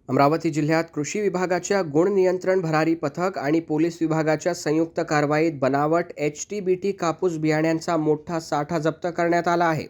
अमरावती जिल्ह्यात कृषी विभागाच्या गुण नियंत्रण भरारी पथक आणि पोलीस विभागाच्या संयुक्त कारवाईत बनावट HTBT कापूस बियाण्यांचा मोठा साठा जप्त करण्यात आला आहे।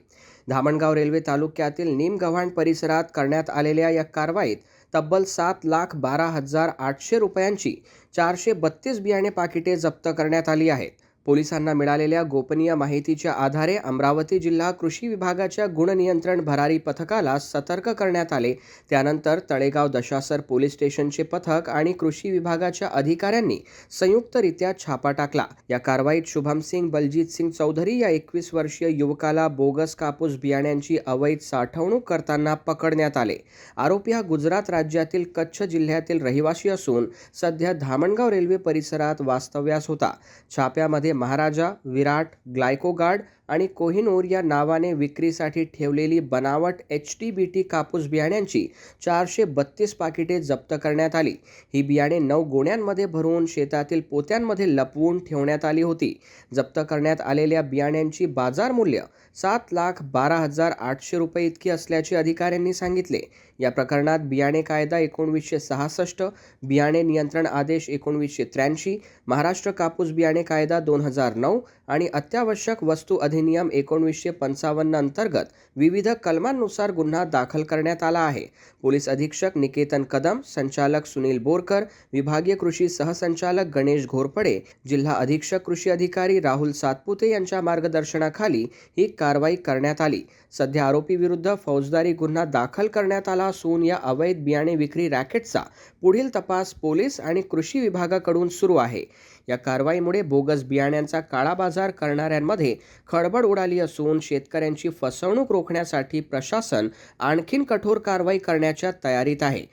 धामणगाव रेल्वे तालुक्यातील निमगव्हाण परिसरात करण्यात आलेल्या या कारवाईत तब्बल 7,12,800 रुपयांची 432 बियाणे पाकिटे जप्त करण्यात आली आहेत। पोलिसांना मिळालेल्या गोपनीय माहितीच्या आधारे अमरावती जिल्हा कृषी विभागाच्या गुण नियंत्रण भरारी पथकाला सतर्क करण्यात आले। त्यानंतर तळेगाव दशासर पोलीस स्टेशनचे पथक आणि कृषी विभागाच्या अधिकाऱ्यांनी संयुक्तरित्या छापा टाकला। या कारवाईत शुभम सिंग बलजीत सिंग चौधरी या 21 वर्षीय युवकाला बोगस कापूस बियाण्यांची अवैध साठवणूक करताना पकडण्यात आले। आरोपी हा गुजरात राज्यातील कच्छ जिल्ह्यातील रहिवासी असून सध्या धामणगाव रेल्वे परिसरात वास्तव्यास होता। छाप्यामध्ये महाराजा, विराट, ग्लायकोगार्ड आणि कोहिनूर या नावाने विक्रीसाठी ठेवलेली बनावट HTBT कापूस बियाण्यांची 432 पाकिटे जप्त करण्यात आली। ही बियाणे 9 गोण्यांमध्ये भरून शेतातील पोत्यांमध्ये लपवून ठेवण्यात आली होती। जप्त करण्यात आलेल्या बियाण्यांची बाजार मूल्य 7,12,800 रुपये इतकी असल्याचे अधिकाऱ्यांनी सांगितले। या प्रकरणात बियाणे कायदा 1966, बियाणे नियंत्रण आदेश 1983, महाराष्ट्र कापूस बियाणे कायदा 2009 आणि अत्यावश्यक वस्तू अधिनियम 1955 अंतर्गत विविध कलमांनुसार गुन्हा दाखल करण्यात आला आहे। पोलीस अधीक्षक निकेतन कदम, संचालक सुनील बोरकर, विभागीय कृषी सहसंचालक गणेश घोरपडे, जिल्हा अधीक्षक कृषी अधिकारी राहुल सातपुते यांच्या मार्गदर्शनाखाली ही कारवाई करण्यात आली। सध्या आरोपी विरुद्ध फौजदारी गुन्हा दाखल करण्यात आला असून या अवैध बियाणे विक्री रॅकेटचा पुढील तपास पोलीस आणि कृषी विभागाकडून सुरू आहे। या कारवाईमुळे बोगस बियाण्यांचा काळा बाजार करणाऱ्यांमध्ये खळबळ उडाली असून शेतकऱ्यांची फसवणूक रोखण्यासाठी प्रशासन आणखीन कठोर कारवाई करण्याच्या तयारीत आहे।